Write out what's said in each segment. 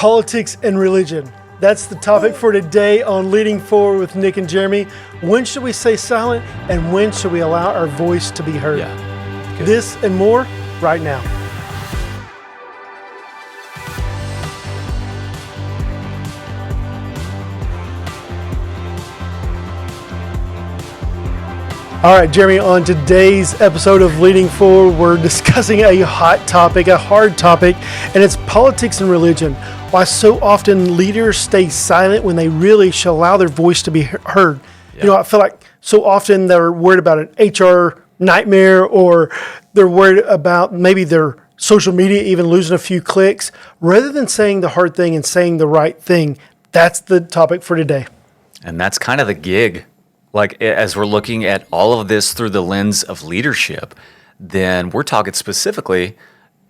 Politics and religion. That's the topic for today on Leading Forward with Nick and Jeremy. When should we stay silent and when should we allow our voice to be heard? Yeah. Good. This and more right now. All right, Jeremy, on today's episode of Leading Forward, we're discussing a hot topic, a hard topic, and it's politics and religion. Why so often leaders stay silent when they really should allow their voice to be heard. Yeah. You know, I feel like so often they're worried about an HR nightmare, or they're worried about maybe their social media even losing a few clicks, rather than saying the hard thing and saying the right thing. That's the topic for today. And that's kind of the gig. Like, as we're looking at all of this through the lens of leadership, then we're talking specifically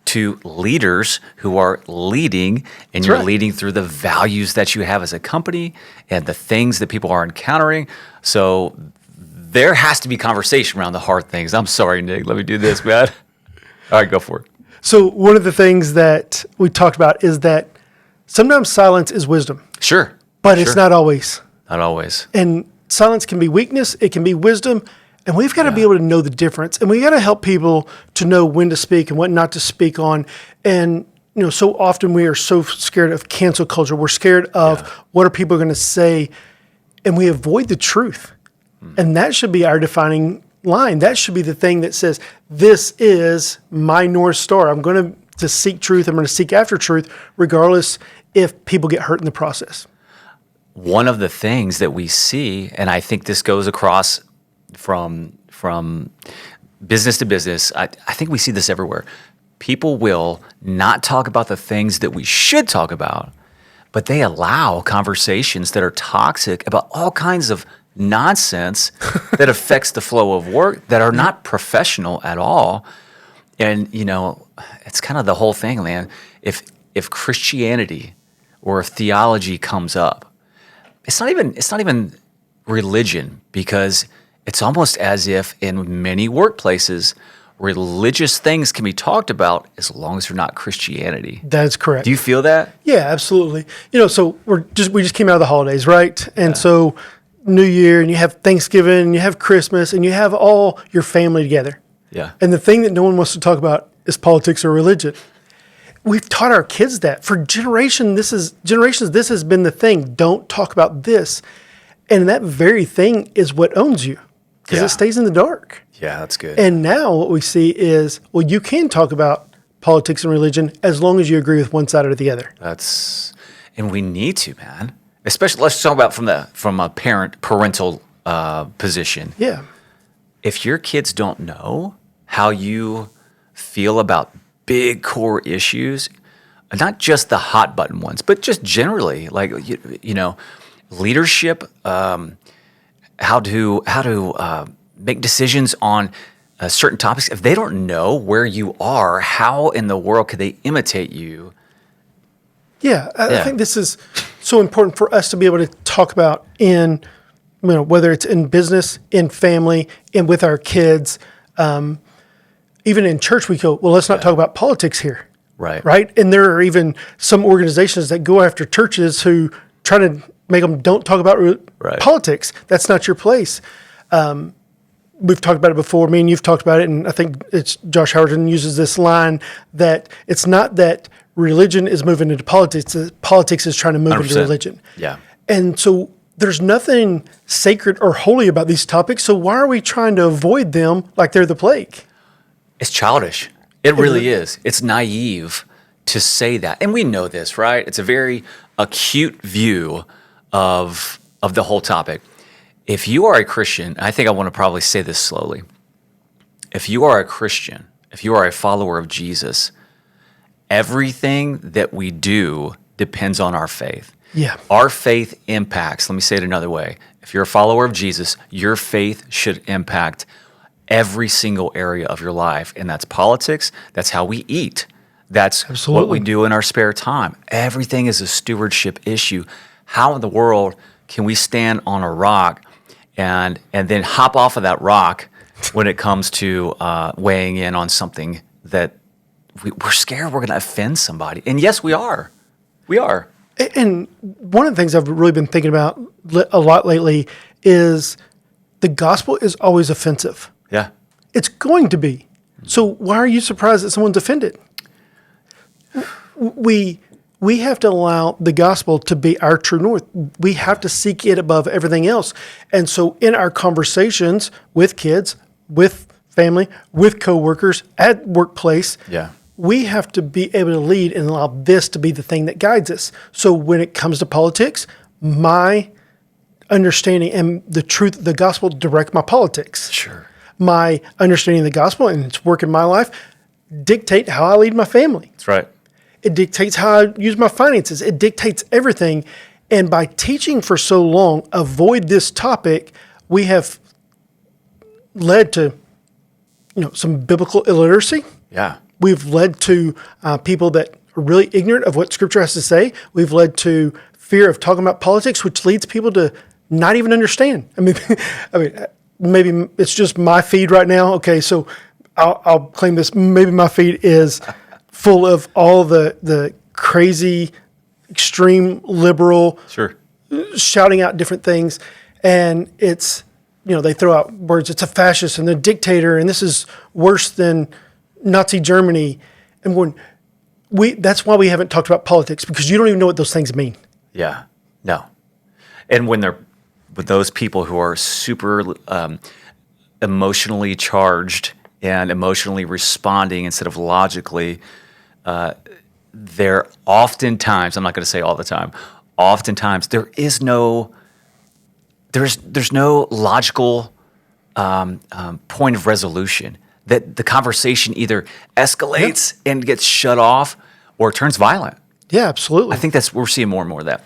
to leaders who are leading, and you're leading through the values that you have as a company and the things that people are encountering. So there has to be conversation around the hard things. I'm sorry, Nick. Let me do this, man. All right, go for it. So one of the things that we talked about is that sometimes silence is wisdom. Sure. But it's not always. Not always. And silence can be weakness, it can be wisdom, and we've got to be able to know the difference. And we got to help people to know when to speak and what not to speak on. And you know, so often we are so scared of cancel culture. We're scared of what are people going to say, and we avoid the truth. And that should be our defining line. That should be the thing that says, this is my North Star. I'm going to seek truth. I'm going to seek after truth, regardless if people get hurt in the process. One of the things that we see, and I think this goes across from business to business, I think we see this everywhere. People will not talk about the things that we should talk about, but they allow conversations that are toxic about all kinds of nonsense that affects the flow of work, that are not professional at all. And, you know, it's kind of the whole thing, man. If Christianity or if theology comes up, it's not even religion, because it's almost as if in many workplaces, religious things can be talked about as long as they're not Christianity. That's correct. Do you feel that? Yeah, absolutely. You know, so we just came out of the holidays, right? And so New Year, and you have Thanksgiving, and you have Christmas, and you have all your family together. Yeah. And the thing that no one wants to talk about is politics or religion. We've taught our kids that for generations. This has been the thing. Don't talk about this. And that very thing is what owns you, because it stays in the dark. Yeah, that's good. And now what we see is, well, you can talk about politics and religion as long as you agree with one side or the other. And we need to, man. Especially, let's talk about from a parental position. Yeah. If your kids don't know how you feel about big core issues, not just the hot button ones, but just generally, like, you know, leadership, how to make decisions on certain topics. If they don't know where you are, how in the world could they imitate you? Yeah, I think this is so important for us to be able to talk about in, you know, whether it's in business, in family, and with our kids. Even in church, we go, well, let's not talk about politics here. Right. Right? And there are even some organizations that go after churches who try to make them don't talk about politics. That's not your place. We've talked about it before. Me and you've talked about it, and I think it's Josh Howerton uses this line that it's not that religion is moving into politics. Politics is trying to move 100%. into religion. Yeah. And so there's nothing sacred or holy about these topics. So why are we trying to avoid them like they're the plague? It's childish. It really is. It's naive to say that. And we know this, right? It's a very acute view of the whole topic. If you are a Christian, I think I want to probably say this slowly. If you are a Christian, if you are a follower of Jesus, everything that we do depends on our faith. Yeah. Our faith impacts, let me say it another way. If you're a follower of Jesus, your faith should impact every single area of your life. And that's politics. That's how we eat. That's what we do in our spare time. Everything is a stewardship issue. How in the world can we stand on a rock and then hop off of that rock when it comes to weighing in on something that we're scared we're going to offend somebody? And yes, we are. We are. And one of the things I've really been thinking about a lot lately is the gospel is always offensive. Yeah. It's going to be. So why are you surprised that someone's offended? We have to allow the gospel to be our true north. We have to seek it above everything else. And so in our conversations with kids, with family, with coworkers, at workplace, Yeah. we have to be able to lead and allow this to be the thing that guides us. So when it comes to politics, my understanding and the truth of the gospel direct my politics. Sure. My understanding of the gospel and its work in my life dictate how I lead my family. That's right. It dictates how I use my finances. It dictates everything. And by teaching for so long, avoid this topic, we have led to, some biblical illiteracy. Yeah. We've led to people that are really ignorant of what Scripture has to say. We've led to fear of talking about politics, which leads people to not even understand. I mean, maybe it's just my feed right now. Okay, so I'll claim this. Maybe my feed is full of all the crazy, extreme liberal, Sure. shouting out different things, and it's they throw out words. It's a fascist and a dictator, and this is worse than Nazi Germany. And that's why we haven't talked about politics, because you don't even know what those things mean. Yeah. No. And when they're with those people who are super emotionally charged and emotionally responding instead of logically, they're oftentimes, I'm not going to say all the time, oftentimes there's no logical point of resolution, that the conversation either escalates and gets shut off or turns violent. Yeah, absolutely. I think we're seeing more and more of that.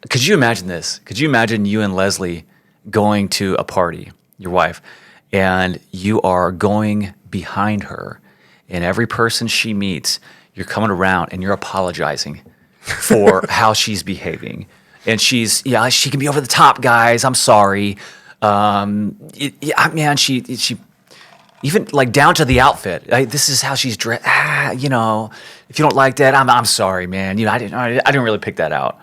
Could you imagine this? Could you imagine you and Leslie going to a party, your wife, and you are going behind her, and every person she meets, you're coming around and you're apologizing for how she's behaving. And she can be over the top, guys. I'm sorry. Man, she even like down to the outfit. This is how she's dressed. If you don't like that, I'm sorry, man. I didn't really pick that out.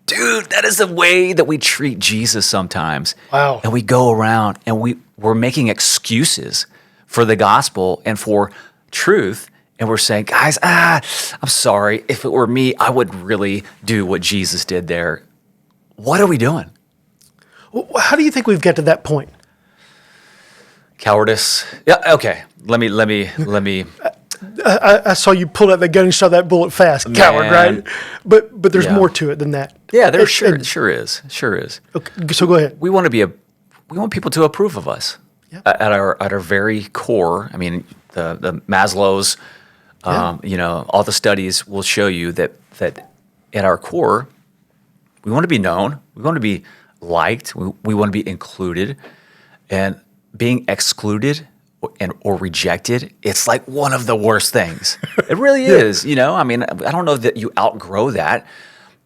Dude, that is the way that we treat Jesus sometimes. Wow. And we go around and we're making excuses for the gospel and for truth. And we're saying, guys, I'm sorry. If it were me, I would really do what Jesus did there. What are we doing? How do you think we've got to that point? Cowardice. Yeah. Okay. Let me. I saw you pull out the gun and shot that bullet fast. Man. Coward, right? But there's more to it than that. Yeah, there sure is. Okay, so go ahead. We want people to approve of us. Yeah. At our very core. I mean, the Maslow's, all the studies will show you that at our core, we want to be known. We want to be liked. We want to be included, and being excluded or rejected, it's like one of the worst things. It really is. I mean, I don't know that you outgrow that.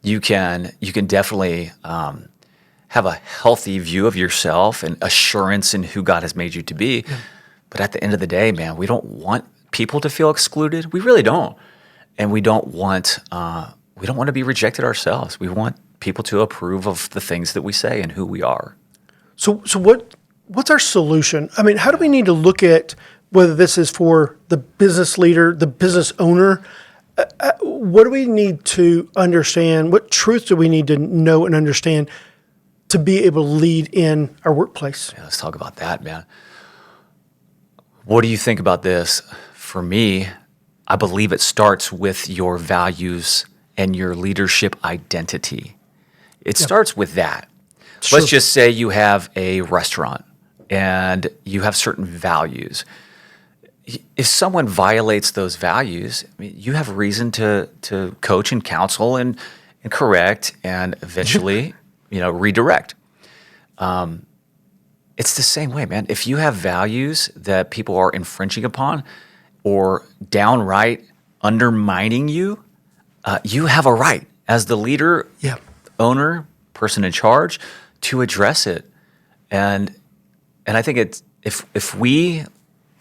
You can definitely have a healthy view of yourself and assurance in who God has made you to be. Yeah. But at the end of the day, man, we don't want people to feel excluded. We really don't. And we don't want to be rejected ourselves. We want people to approve of the things that we say and who we are. So what's our solution? I mean, how do we need to look at whether this is for the business leader, the business owner? What do we need to understand? What truth do we need to know and understand to be able to lead in our workplace? Yeah, let's talk about that, man. What do you think about this? For me, I believe it starts with your values and your leadership identity. It starts with that. Sure. Let's just say you have a restaurant and you have certain values. If someone violates those values, I mean, you have reason to coach and counsel and correct and eventually, redirect. It's the same way, man. If you have values that people are infringing upon or downright undermining you, you have a right as the leader, owner, person in charge to address it. And I think it's if we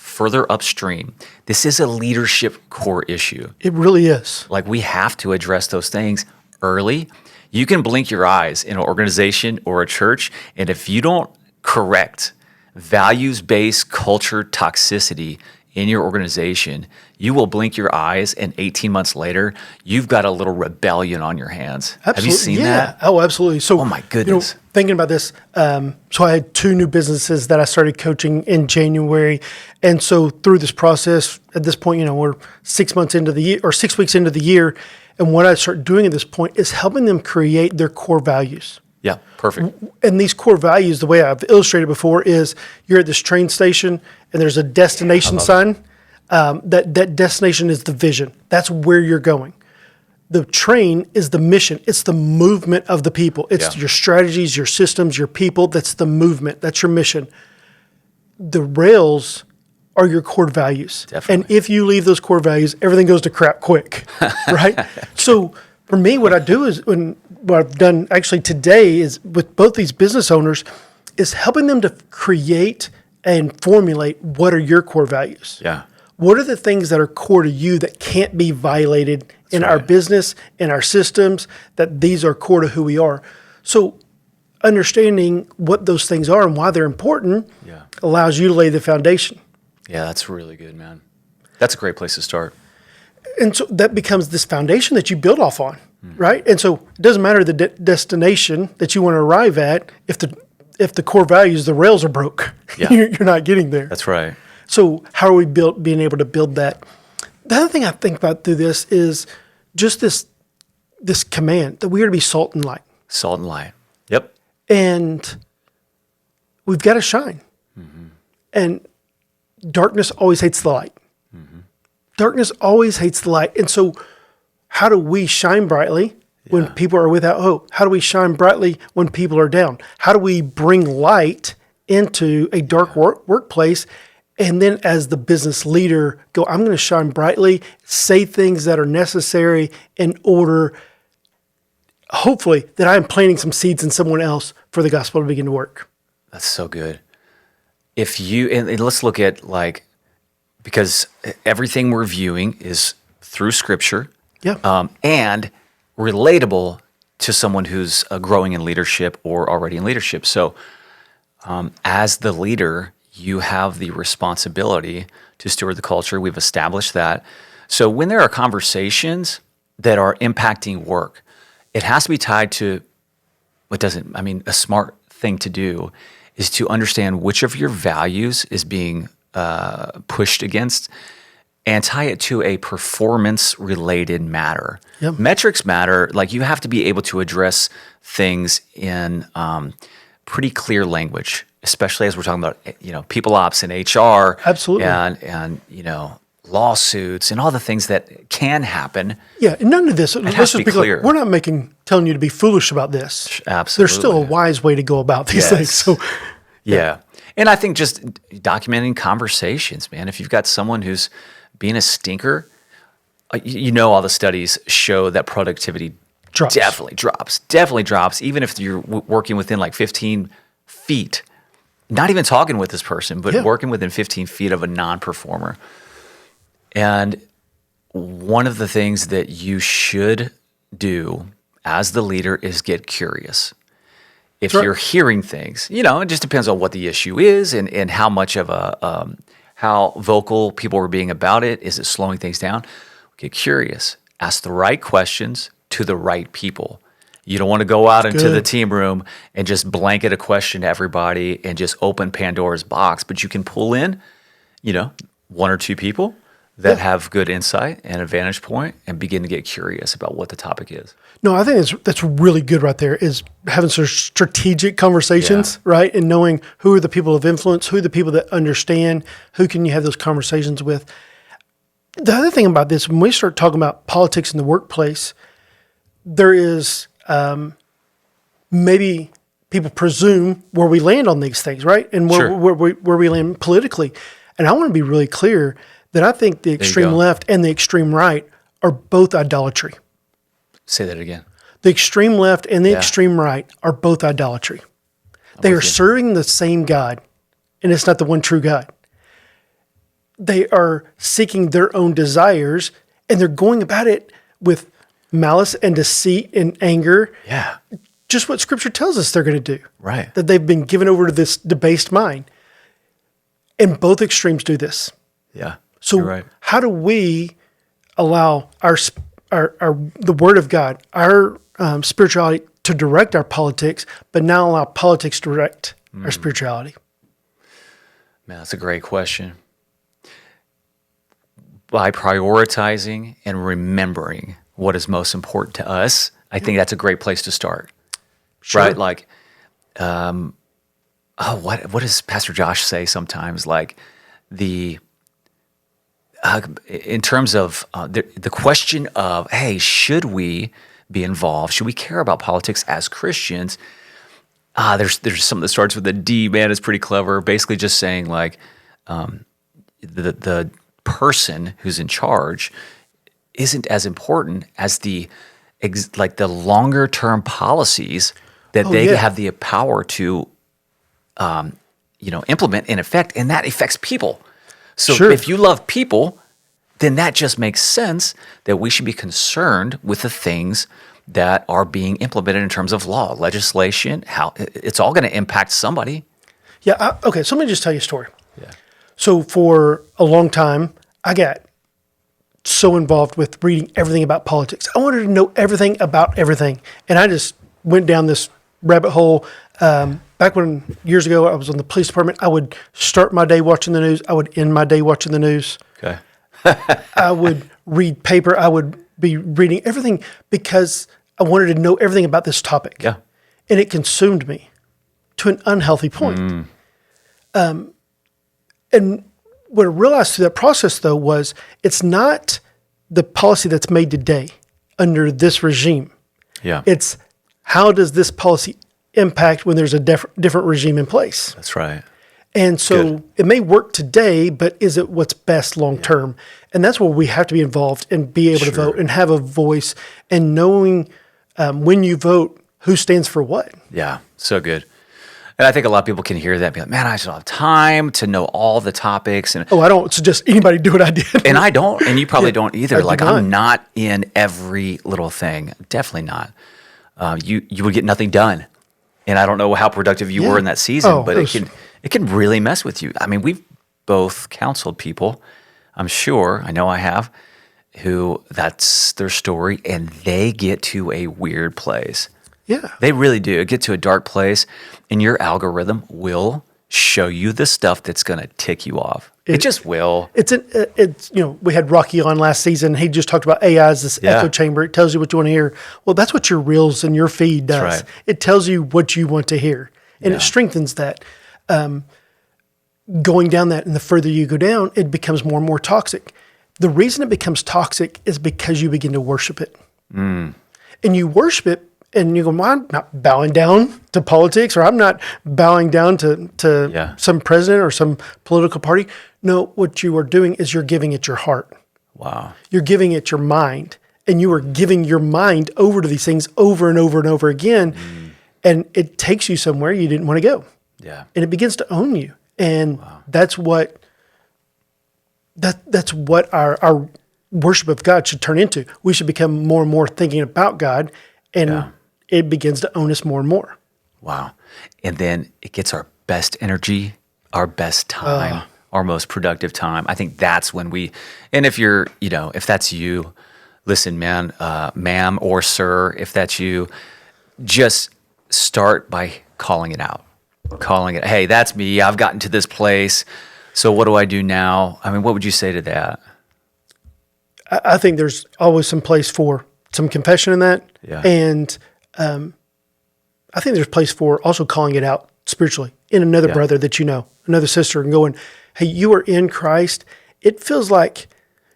further upstream. This is a leadership core issue. It really is. Like, we have to address those things early. You can blink your eyes in an organization or a church, and if you don't correct values-based culture toxicity in your organization, you will blink your eyes, and 18 months later, you've got a little rebellion on your hands. Absolutely. Have you seen Yeah. that? Oh, absolutely. So, Oh, my goodness. Thinking about this, so I had 2 new businesses that I started coaching in January, and so through this process, at this point, we're 6 months into the year or 6 weeks into the year, and what I start doing at this point is helping them create their core values. Yeah, perfect. And these core values, the way I've illustrated before, is you're at this train station and there's a destination sign. That destination is the vision. That's where you're going. The train is the mission. It's the movement of the people. It's your strategies, your systems, your people. That's the movement. That's your mission. The rails are your core values. Definitely. And if you leave those core values, everything goes to crap quick, right? So for me, what I do is what I've done actually today is with both these business owners is helping them to create and formulate what are your core values. Yeah. What are the things that are core to you that can't be violated in our business, in our systems, that these are core to who we are? So understanding what those things are and why they're important allows you to lay the foundation. Yeah, that's really good, man. That's a great place to start. And so that becomes this foundation that you build off on, right? And so it doesn't matter the destination that you want to arrive at if the core values, the rails are broke. Yeah. You're not getting there. That's right. So how are we being able to build that? The other thing I think about through this is just this command that we are to be salt and light. Salt and light. Yep. And we've got to shine. And darkness always hates the light. Darkness always hates the light. And so how do we shine brightly when people are without hope? How do we shine brightly when people are down? How do we bring light into a dark workplace? And then as the business leader go, I'm going to shine brightly, say things that are necessary in order, hopefully, that I'm planting some seeds in someone else for the gospel to begin to work. That's so good. If you, and let's look at because everything we're viewing is through Scripture, and relatable to someone who's growing in leadership or already in leadership. So, as the leader, you have the responsibility to steward the culture. We've established that. So, when there are conversations that are impacting work, it has to be tied to a smart thing to do is to understand which of your values is being pushed against and tie it to a performance-related matter. Yep. Metrics matter. Like, you have to be able to address things in pretty clear language, especially as we're talking about, people ops and HR. Absolutely. And lawsuits and all the things that can happen. Yeah, and none of this. Let's has to just be be clear. clear. We're not telling you to be foolish about this. Absolutely. There's still a wise way to go about these things. So, yeah. And I think just documenting conversations, man. If you've got someone who's being a stinker, all the studies show that productivity definitely drops, even if you're working within like 15 feet. Not even talking with this person, but working within 15 feet of a non-performer. And one of the things that you should do as the leader is get curious. If you're hearing things, it just depends on what the issue is and how much of how vocal people are being about it. Is it slowing things down? Get curious. Ask the right questions to the right people. You don't want to go out into the team room and just blanket a question to everybody and just open Pandora's box, but you can pull in, one or two people that have good insight and a vantage point and begin to get curious about what the topic is. No, I think that's really good right there, is having some strategic conversations, right? And knowing who are the people of influence, who are the people that understand, who can you have those conversations with. The other thing about this, when we start talking about politics in the workplace, there is maybe people presume where we land on these things, right? And where we land politically. And I want to be really clear that I think the extreme left and the extreme right are both idolatry. Say that again. The extreme left and the extreme right are both idolatry. They are serving the same God, and it's not the one true God. they are seeking their own desires, and they're going about it with malice and deceit and anger. Yeah. Just what Scripture tells us they're going to do. Right. That they've been given over to this debased mind. And both extremes do this. Yeah. So You're right. how do we allow the Word of God, our spirituality to direct our politics, but not allow politics to direct our spirituality? Man, that's a great question. By prioritizing and remembering what is most important to us, I think that's a great place to start. Sure. Right? Like, what does Pastor Josh say sometimes? Like in terms of the question of, hey, should we be involved? Should we care about politics as Christians? There's something that starts with a D, man. It's pretty clever. Basically just saying like, the person who's in charge isn't as important as the longer term policies that they have the power to, implement in effect, and that affects people. So Sure. if you love people, then that just makes sense that we should be concerned with the things that are being implemented in terms of law, legislation, how it's all going to impact somebody. Yeah. Okay. So let me just tell you a story. Yeah. So for a long time, I got so involved with reading everything about politics. I wanted to know everything about everything. And I just went down this rabbit hole. Back when years ago I was on the police department, I would start my day watching the news. I would end my day watching the news. Okay. I would read paper. I would be reading everything because I wanted to know everything about this topic. Yeah. And it consumed me to an unhealthy point. And what I realized through that process, though, was it's not the policy that's made today under this regime. Yeah. It's how does this policy impact when there's a different regime in place? That's right. And so Good. it may work today, but is it what's best long term? And that's where we have to be involved and be able to Sure. vote and have a voice and knowing when you vote, who stands for what. Yeah. So good. And I think a lot of people can hear that and be like, man, I just don't have time to know all the topics. And Oh, I don't suggest anybody do what I did. and I don't, and you probably don't either. I do Like not. I'm not in every little thing. Definitely not. You would get nothing done. And I don't know how productive you were in that season, Oh, but it was- it can really mess with you. I mean, we've both counseled people, I'm sure, I know I have, who that's their story and they get to a weird place. Yeah. They really do. Get to a dark place, and your algorithm will show you the stuff that's going to tick you off. It just will. It's we had Rocky on last season. He just talked about AI as this Yeah. echo chamber. It tells you what you want to hear. Well, that's what your reels and your feed does. right. It tells you what you want to hear, and Yeah. it strengthens that. Going down that, and the further you go down, it becomes more and more toxic. The reason it becomes toxic is because you begin to worship it, and you worship it. And you go, well, I'm not bowing down to politics, or I'm not bowing down to Yeah. some president or some political party. No, what you are doing is you're giving it your heart. Wow. You're giving it your mind. And you are giving your mind over to these things over and over and over again. And it takes you somewhere you didn't want to go. Yeah. And it begins to own you. And that's what our worship of God should turn into. We should become more and more thinking about God, and it begins to own us more and more. Wow. And then it gets our best energy, our best time, our most productive time. I think that's when and if you're, if that's you, listen, man, ma'am or sir, if that's you, just start by calling it out. Calling it, hey, that's me. I've gotten to this place. So what do I do now? I mean, what would you say to that? I think there's always some place for some confession in that. Yeah. And I think there's place for also calling it out spiritually in another brother that you know, another sister, and going, hey, you are in Christ. It feels like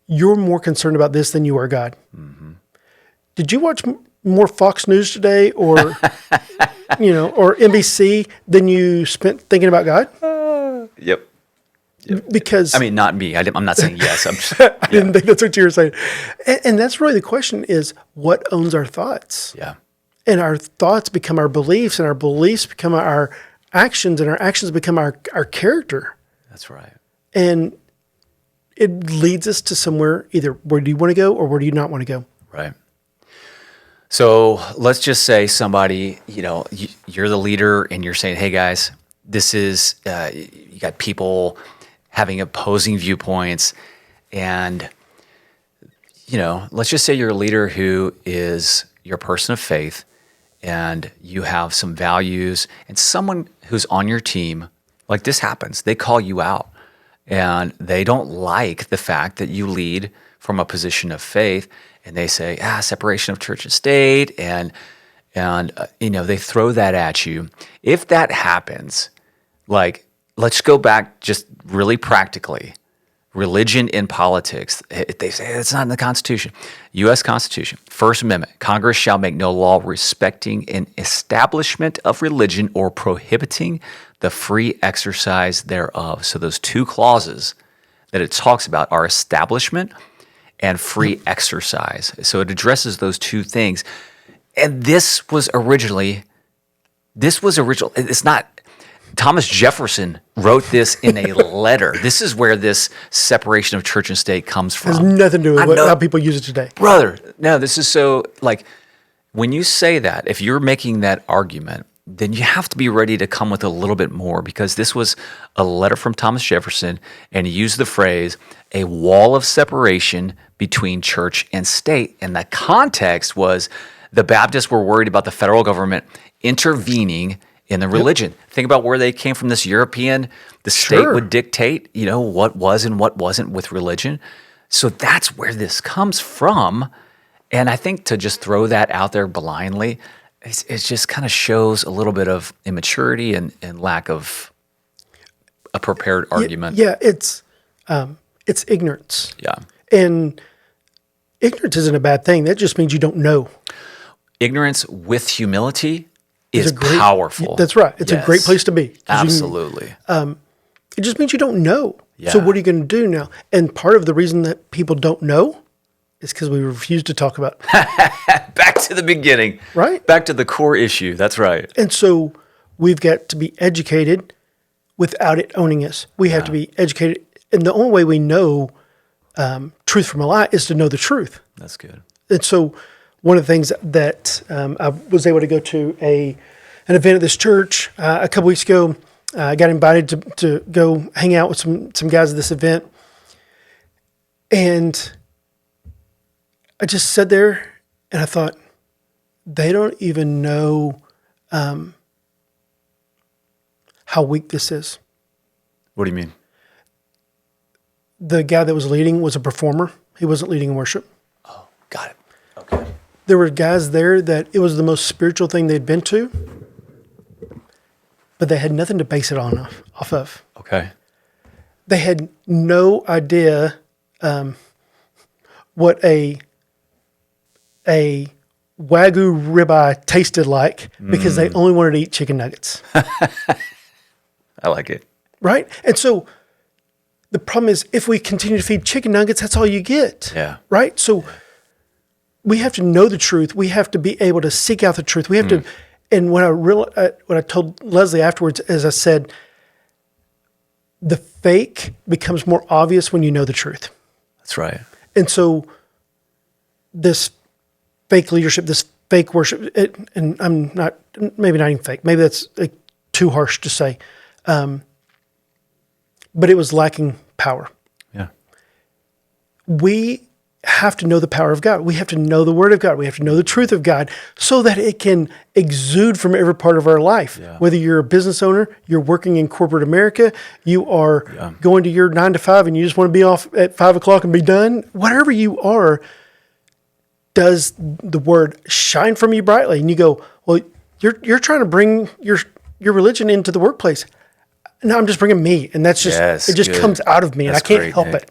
you're more concerned about this than you are God. Mm-hmm. Did you watch more Fox News today or, or NBC than you spent thinking about God? Yep. Because I mean, not me. I'm not saying yes. I'm just, I didn't think that's what you were saying. And that's really the question is what owns our thoughts? yeah. And our thoughts become our beliefs, and our beliefs become our actions, and our actions become our character. That's right. And it leads us to somewhere, either where do you want to go or where do you not want to go? Right. So let's just say somebody, you're the leader and you're saying, hey guys, this is, you got people having opposing viewpoints. And, let's just say you're a leader who is, you're a person of faith and you have some values, and someone who's on your team, like this happens, they call you out and they don't like the fact that you lead from a position of faith. And they say, separation of church and state, and they throw that at you. If that happens, like, let's go back just really practically. Religion in politics, they say it's not in the Constitution. U.S. Constitution, First Amendment, Congress shall make no law respecting an establishment of religion or prohibiting the free exercise thereof. So those two clauses that it talks about are establishment and free exercise. So it addresses those two things. And this was original. It's not, Thomas Jefferson wrote this in a letter. This is where this separation of church and state comes from. It has nothing to do with how people use it today. Brother, no, this is so, like, when you say that, if you're making that argument, then you have to be ready to come with a little bit more, because this was a letter from Thomas Jefferson, and he used the phrase, a wall of separation between church and state. And the context was the Baptists were worried about the federal government intervening in the religion. Yep. Think about where they came from, this European, the state would dictate, what was and what wasn't with religion. So that's where this comes from. And I think to just throw that out there blindly, it just kind of shows a little bit of immaturity and lack of a prepared argument. Yeah, it's ignorance. Yeah. And ignorance isn't a bad thing. That just means you don't know. Ignorance with humility is powerful. That's right. It's a great place to be. Absolutely. It just means you don't know. Yeah. So what are you going to do now? And part of the reason that people don't know is because we refuse to talk about it. Back to the beginning. Right. Back to the core issue. That's right. And so we've got to be educated without it owning us. We have to be educated. And the only way we know truth from a lie is to know the truth. That's good. And so one of the things that I was able to go to an event at this church a couple weeks ago. I got invited to go hang out with some guys at this event. And I just sat there and I thought, they don't even know how weak this is. What do you mean? The guy that was leading was a performer. He wasn't leading worship. Oh, got it. Okay. There were guys there that it was the most spiritual thing they'd been to, but they had nothing to base it off of. Okay. They had no idea what a Wagyu ribeye tasted like because they only wanted to eat chicken nuggets. I like it. Right? And so the problem is if we continue to feed chicken nuggets, that's all you get. Yeah. Right? So we have to know the truth. We have to be able to seek out the truth. We have to, and what I told Leslie afterwards is I said, the fake becomes more obvious when you know the truth. That's right. And so this fake leadership, this fake worship, and I'm not, maybe not even fake, maybe that's too harsh to say, but it was lacking power. Yeah. We have to know the power of God. We have to know the Word of God. We have to know the truth of God so that it can exude from every part of our life. Yeah. Whether you're a business owner, you're working in corporate America, you are going to your 9 to 5 and you just want to be off at 5 o'clock and be done. Whatever you are, does the Word shine from you brightly? And you go, well, you're trying to bring your religion into the workplace. No, I'm just bringing me. And that's just, it just comes out of me and I can't help it.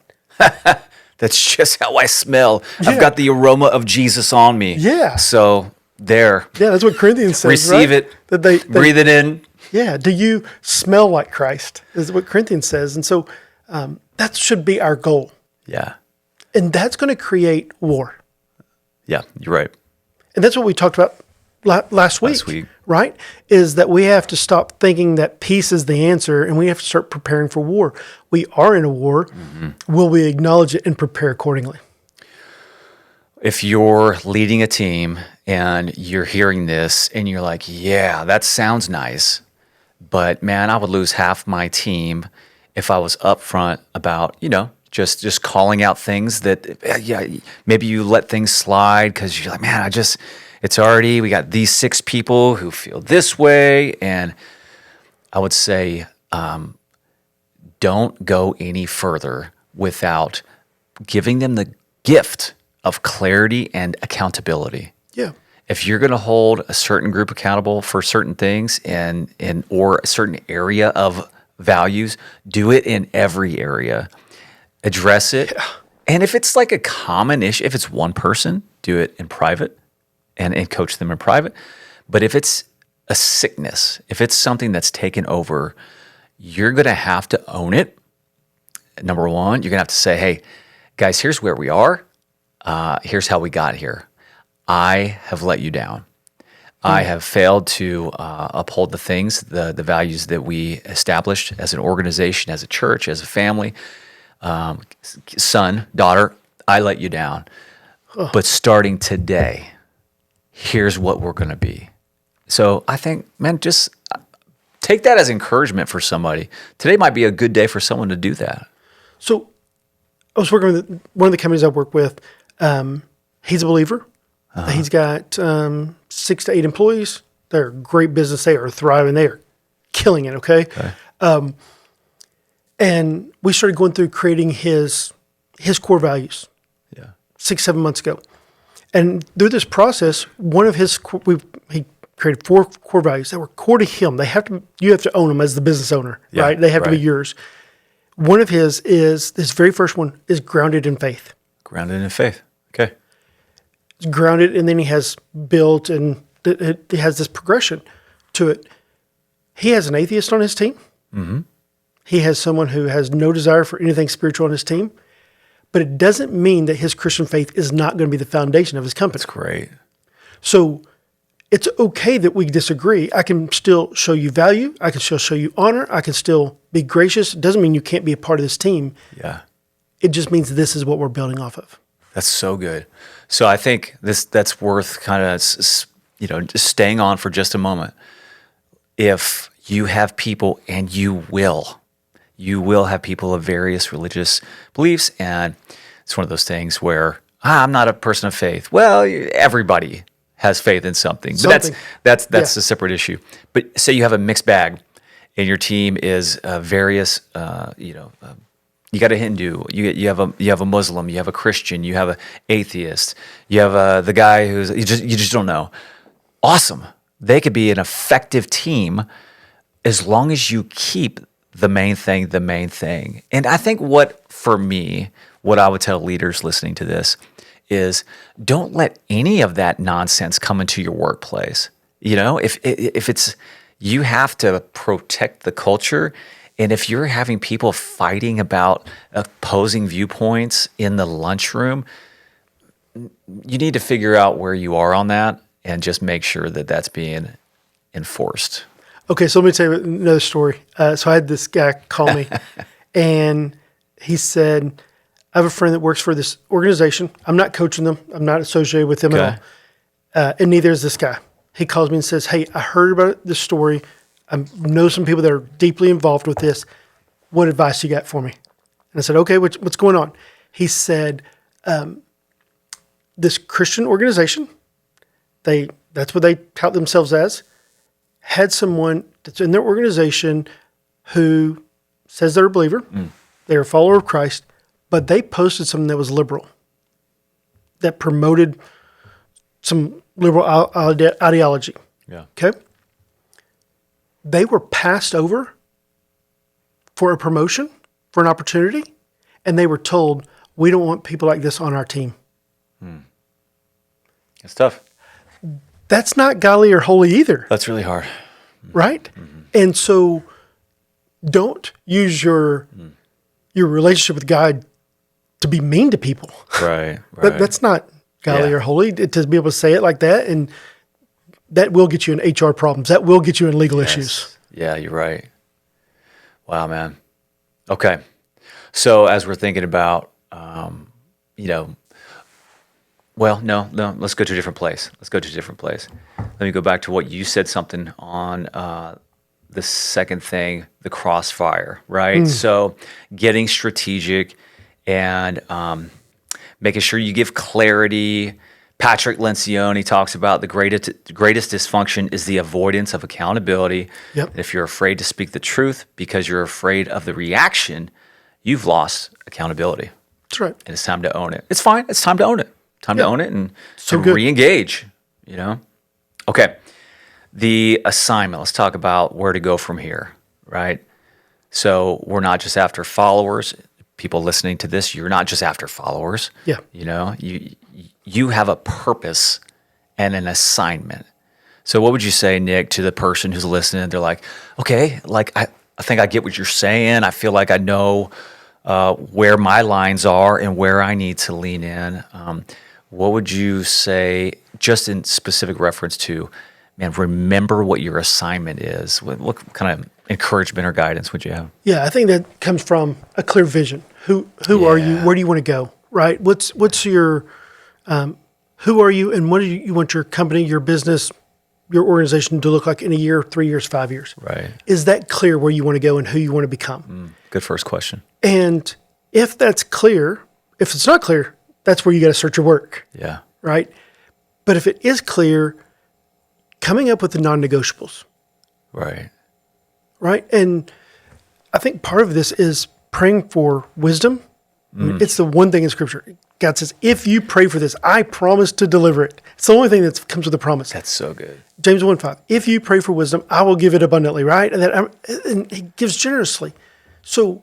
That's just how I smell. Yeah. I've got the aroma of Jesus on me. Yeah. So there. Yeah, that's what Corinthians says. Receive it. That they breathe it in. Yeah. Do you smell like Christ? Is what Corinthians says. And so that should be our goal. Yeah. And that's going to create war. Yeah, you're right. And that's what we talked about last week. right? Is that we have to stop thinking that peace is the answer and we have to start preparing for war. We are in a war. Will we acknowledge it and prepare accordingly? If you're leading a team and you're hearing this and you're like, yeah, that sounds nice, but man, I would lose half my team if I was upfront about, just calling out things that, yeah, maybe you let things slide because you're like, man, we got these 6 people who feel this way. And I would say, don't go any further without giving them the gift of clarity and accountability. Yeah. If you're going to hold a certain group accountable for certain things or a certain area of values, do it in every area. Address it. Yeah. And if it's like a common issue, if it's one person, do it in private and coach them in private. But if it's a sickness, if it's something that's taken over, you're going to have to own it. Number one, you're going to have to say, hey, guys, here's where we are. Here's how we got here. I have let you down. I have failed to uphold the things, the values that we established as an organization, as a church, as a family. Son, daughter, I let you down. But starting today, here's what we're going to be. So I think, man, just take that as encouragement for somebody. Today might be a good day for someone to do that. So I was working with one of the companies I work with. He's a believer. He's got 6 to 8 employees. They're a great business. They are thriving. They are killing it, okay? And we started going through creating his core values 6-7 months ago. And through this process, one of he created 4 core values that were core to him. You have to own them as the business owner, right? They have to be yours. One of his very first one is grounded in faith. Grounded in faith. Okay. It's grounded, and then he has built, and it has this progression to it. He has an atheist on his team. Mm-hmm. He has someone who has no desire for anything spiritual on his team. But it doesn't mean that his Christian faith is not going to be the foundation of his company. That's great. So it's okay that we disagree. I can still show you value. I can still show you honor. I can still be gracious. It doesn't mean you can't be a part of this team. Yeah. It just means this is what we're building off of. That's so good. So I think that's worth kind of, just staying on for just a moment. If you have people, and you will have people of various religious beliefs, and it's one of those things where I'm not a person of faith. Well, everybody has faith in something. But that's a separate issue. But say you have a mixed bag, and your team is various, you got a Hindu, you have a Muslim, you have a Christian, you have an atheist, you have the guy who's you just don't know. Awesome. They could be an effective team as long as you keep the main thing. And I think what I would tell leaders listening to this is, don't let any of that nonsense come into your workplace. If it's, you have to protect the culture. And if you're having people fighting about opposing viewpoints in the lunchroom, you need to figure out where you are on that and just make sure that that's being enforced. Okay, so let me tell you another story. So I had this guy call me, and he said, I have a friend that works for this organization. I'm not coaching them. I'm not associated with them at all. And neither is this guy. He calls me and says, hey, I heard about this story. I know some people that are deeply involved with this. What advice you got for me? And I said, okay, what's going on? He said, this Christian organization, that's what they tout themselves as, had someone that's in their organization who says they're a believer, they're a follower of Christ, but they posted something that was liberal, that promoted some liberal ideology. Yeah. Okay? They were passed over for a promotion, for an opportunity, and they were told, we don't want people like this on our team. It's tough. That's not godly or holy either. That's really hard. Right? Mm-hmm. And so don't use your relationship with God to be mean to people. Right. That's not godly or holy to be able to say it like that. And that will get you in HR problems. That will get you in legal issues. Yeah, you're right. Wow, man. Okay. So as we're thinking about, well, no, let's go to a different place. Let me go back to what you said something on the second thing, the crossfire, right? So getting strategic and making sure you give clarity. Patrick Lencioni talks about the greatest dysfunction is the avoidance of accountability. Yep. And if you're afraid to speak the truth because you're afraid of the reaction, you've lost accountability. That's right. And it's time to own it. It's fine. It's time to own it. To own it and to good. re-engage, Okay. The assignment, let's talk about where to go from here, right? So we're not just after followers. People listening to this, you're not just after followers. Yeah. You have a purpose and an assignment. So what would you say, Nick, to the person who's listening? They're like, okay, like I think I get what you're saying. I feel like I know where my lines are and where I need to lean in. What would you say, just in specific reference to, man, remember what your assignment is? What kind of encouragement or guidance would you have? Yeah, I think that comes from a clear vision. Who are you? Where do you want to go? Right? What's your who are you, and what do you want your company, your business, your organization to look like in a year, 3 years, 5 years? Right. Is that clear where you want to go and who you want to become? Good first question. And if that's clear, if it's not clear, that's where you got to start your work. Yeah. Right? But if it is clear, coming up with the non-negotiables. Right. Right? And I think part of this is praying for wisdom. I mean, it's the one thing in Scripture. God says, if you pray for this, I promise to deliver it. It's the only thing that comes with a promise. That's so good. James 1:5. If you pray for wisdom, I will give it abundantly, right? And he gives generously. So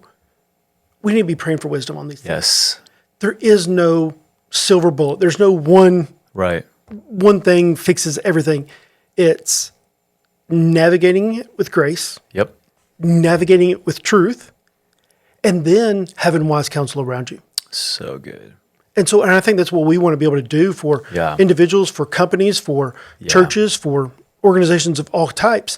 we need to be praying for wisdom on these things. Yes. There is no silver bullet. There's no one thing fixes everything. It's navigating it with grace, Yep. navigating it with truth, and then having wise counsel around you. So good. And I think that's what we want to be able to do for individuals, for companies, for churches, for organizations of all types.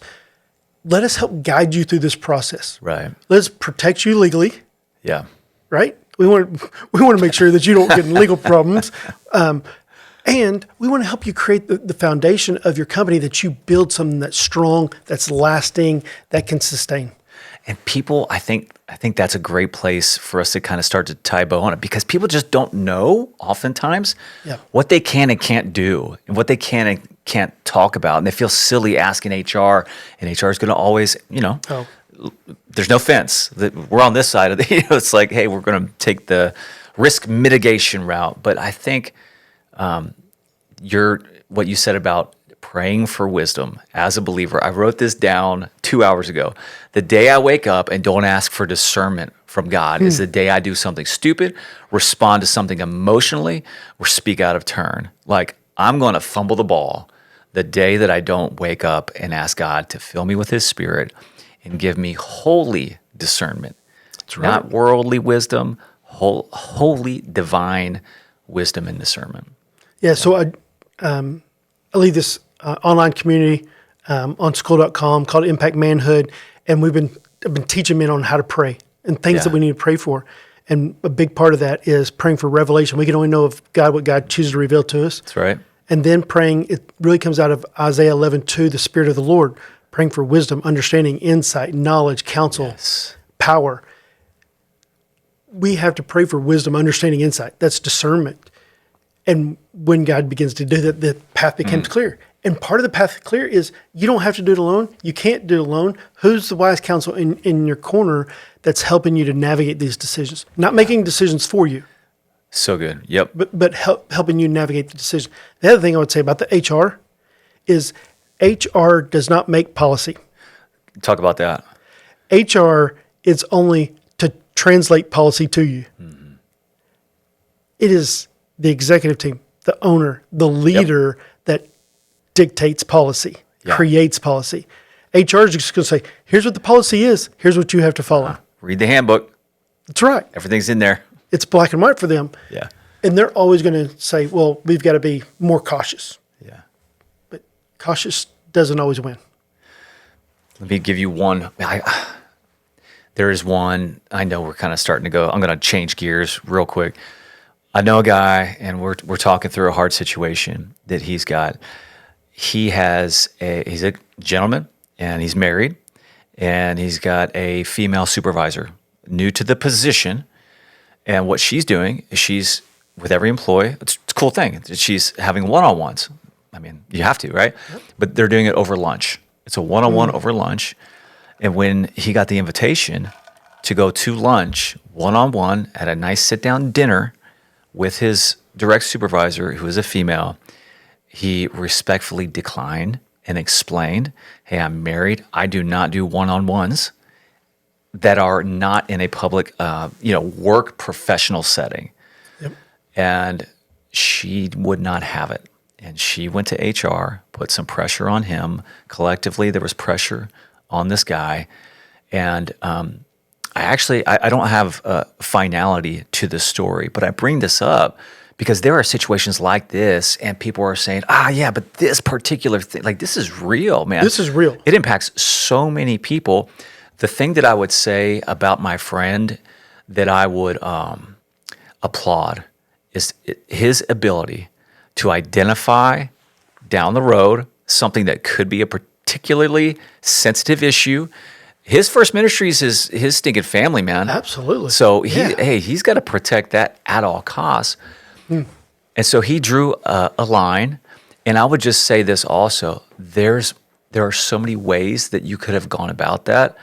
Let us help guide you through this process. Right. Let's protect you legally. Yeah. Right? We want to make sure that you don't get in legal problems. And we want to help you create the foundation of your company, that you build something that's strong, that's lasting, that can sustain. And people, I think that's a great place for us to kind of start to tie a bow on it, because people just don't know oftentimes what they can and can't do and what they can and can't talk about. And they feel silly asking HR, and HR is going to always, there's no fence. We're on this side of the, it's like, hey, we're going to take the risk mitigation route. But I think what you said about praying for wisdom as a believer. I wrote this down 2 hours ago. The day I wake up and don't ask for discernment from God is the day I do something stupid, respond to something emotionally, or speak out of turn. Like, I'm going to fumble the ball the day that I don't wake up and ask God to fill me with His Spirit and give me holy discernment. That's right. Not worldly wisdom, holy, divine wisdom and discernment. Yeah, so I lead this online community on school.com called Impact Manhood, and I've been teaching men on how to pray and things that we need to pray for. And a big part of that is praying for revelation. We can only know of God what God chooses to reveal to us. That's right. And then praying, it really comes out of Isaiah 11:2, the Spirit of the Lord, praying for wisdom, understanding, insight, knowledge, counsel, power. We have to pray for wisdom, understanding, insight. That's discernment. And when God begins to do that, the path becomes clear. And part of the path clear is you don't have to do it alone. You can't do it alone. Who's the wise counsel in your corner that's helping you to navigate these decisions? Not making decisions for you. So good. Yep. But helping you navigate the decision. The other thing I would say about the HR is HR does not make policy. Talk about that. HR is only to translate policy to you. Mm-hmm. It is the executive team, the owner, the leader that dictates policy, creates policy. HR is just going to say, here's what the policy is. Here's what you have to follow. Read the handbook. That's right. Everything's in there. It's black and white for them. Yeah. And they're always going to say, well, we've got to be more cautious. Yeah. But cautious doesn't always win. Let me give you one. There is one. I know we're kind of starting to go. I'm going to change gears real quick. I know a guy, and we're talking through a hard situation that he's got. He's a gentleman, and he's married, and he's got a female supervisor, new to the position. And what she's doing is she's with every employee. It's a cool thing. She's having one-on-ones. I mean, you have to, right? Yep. But they're doing it over lunch. It's a one-on-one over lunch. And when he got the invitation to go to lunch, one-on-one at a nice sit-down dinner with his direct supervisor, who is a female, he respectfully declined and explained, hey, I'm married. I do not do one-on-ones that are not in a public, work professional setting. Yep. And she would not have it. And she went to HR, put some pressure on him. Collectively, there was pressure on this guy. And I don't have a finality to the story, but I bring this up because there are situations like this, and people are saying, yeah, but this particular thing, like, this is real, man. This is real. It impacts so many people. The thing that I would say about my friend that I would applaud is his ability to identify down the road something that could be a particularly sensitive issue. His first ministry is his stinking family, man. Absolutely. So he's got to protect that at all costs. And so he drew a line. And I would just say this also: there are so many ways that you could have gone about that.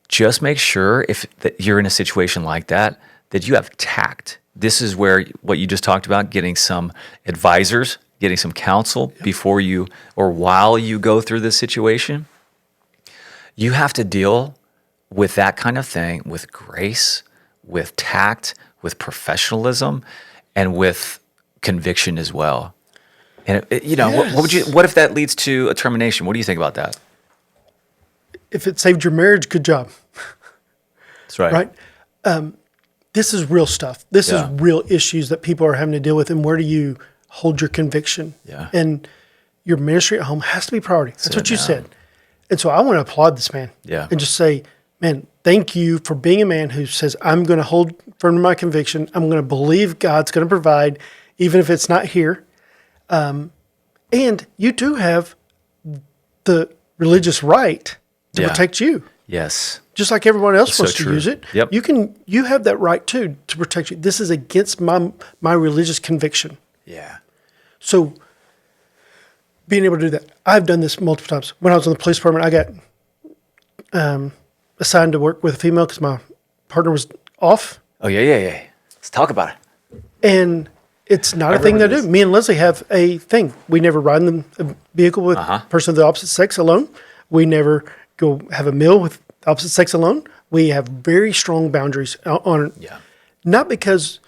Just make sure that you're in a situation like that you have tact. This is where what you just talked about, getting some advisors, getting some counsel before you or while you go through this situation. You have to deal with that kind of thing with grace, with tact, with professionalism, and with conviction as well. And what if that leads to a termination? What do you think about that? If it saved your marriage, good job. That's right. Right? This is real stuff. This is real issues that people are having to deal with. And where do you hold your conviction? Yeah. And your ministry at home has to be priority. That's what you said. And so I want to applaud this man. Yeah. And just say, man, thank you for being a man who says, I'm going to hold firm to my conviction. I'm going to believe God's going to provide, even if it's not here. And you do have the religious right to protect you. Yes. Just like everyone else wants to use it. Yep. You have that right too to protect you. This is against my religious conviction. Yeah. So being able to do that, I've done this multiple times. When I was in the police department, I got assigned to work with a female because my partner was off. Oh yeah. Let's talk about it. And it's not a thing they do. Me and Leslie have a thing. We never ride in a vehicle with a person of the opposite sex alone. We never go have a meal with the opposite sex alone. We have very strong boundaries on it. Yeah. Not because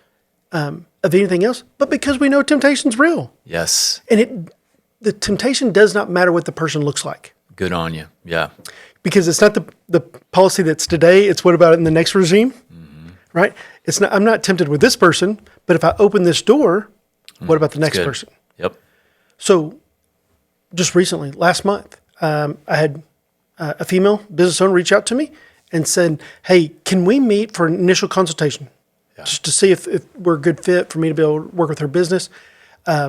of anything else, but because we know temptation's real. Yes. And the temptation does not matter what the person looks like. Good on you. Yeah. Because it's not the policy that's today, it's what about in the next regime, right? It's not. I'm not tempted with this person, but if I open this door, what about the next person? Yep. So just recently, last month, I had a female business owner reach out to me and said, hey, can we meet for an initial consultation? Just to see if we're a good fit for me to be able to work with her business.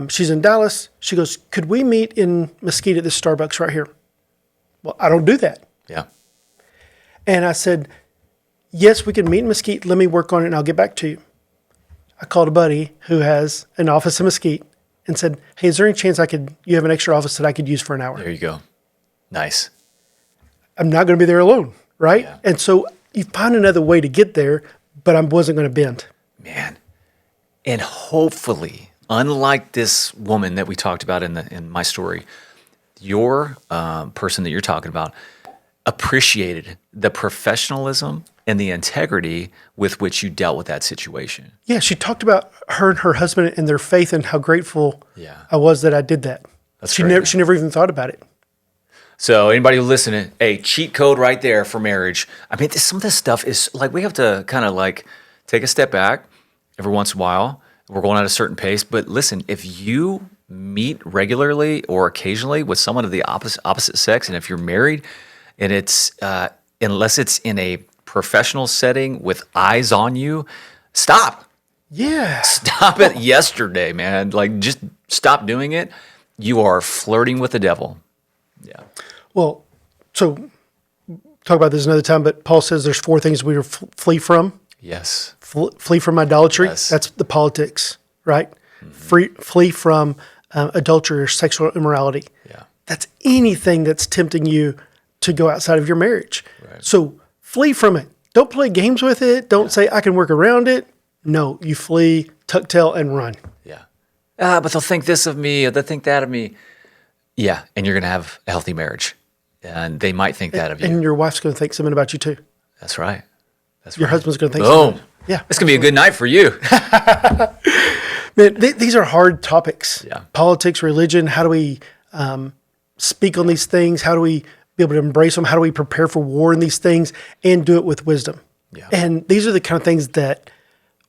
She's in Dallas. She goes, could we meet in Mesquite at this Starbucks right here? Well, I don't do that. Yeah. And I said, yes, we can meet in Mesquite. Let me work on it and I'll get back to you. I called a buddy who has an office in Mesquite and said, hey, is there any chance you have an extra office that I could use for an hour? There you go. Nice. I'm not going to be there alone, right? Yeah. And so you find another way to get there, but I wasn't going to bend. Man. And hopefully, unlike this woman that we talked about in my story, your person that you're talking about appreciated the professionalism and the integrity with which you dealt with that situation. Yeah, she talked about her and her husband and their faith and how grateful I was that I did that. She never even thought about it. So anybody listening, a cheat code right there for marriage. I mean, some of this stuff is like we have to kind of like take a step back every once in a while. We're going at a certain pace, but listen, if you meet regularly or occasionally with someone of the opposite sex, and if you're married, and it's unless it's in a professional setting with eyes on you, stop. Yeah. Stop it yesterday, man. Like, just stop doing it. You are flirting with the devil. Yeah. Well, so talk about this another time, but Paul says there's 4 things we flee from. Yes. Flee from idolatry. Yes. That's the politics, right? Flee from adultery or sexual immorality. Yeah. That's anything that's tempting you to go outside of your marriage. Right. So flee from it. Don't play games with it. Don't say, I can work around it. No, you flee, tuck tail, and run. Yeah. But they'll think this of me, or they'll think that of me. Yeah. And you're going to have a healthy marriage. And they might think that of you. And your wife's going to think something about you too. That's right. That's Your right. husband's going to think Boom. something. Yeah. It's going to be a good night for you. Man, these are hard topics. Yeah. Politics, religion. How do we speak on these things? How do we be able to embrace them? How do we prepare for war in these things and do it with wisdom? Yeah. And these are the kind of things that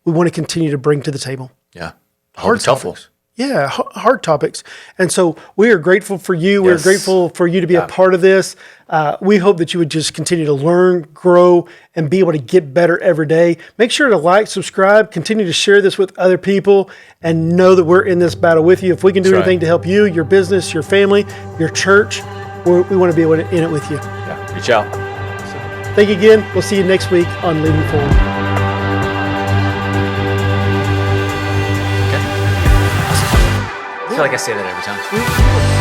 we want to continue to bring to the table. Yeah. Hard It's helpful. topics. Yeah, hard topics. And so we are grateful for you. We're Yes. grateful for you to be a part of this. We hope that you would just continue to learn, grow, and be able to get better every day. Make sure to like, subscribe, continue to share this with other people, and know that we're in this battle with you. If we can do That's right. anything to help you, your business, your family, your church, we want to be able to in it with you. Yeah. Reach out. Thank you again. We'll see you next week on Leading Forward. I feel like I say that every time.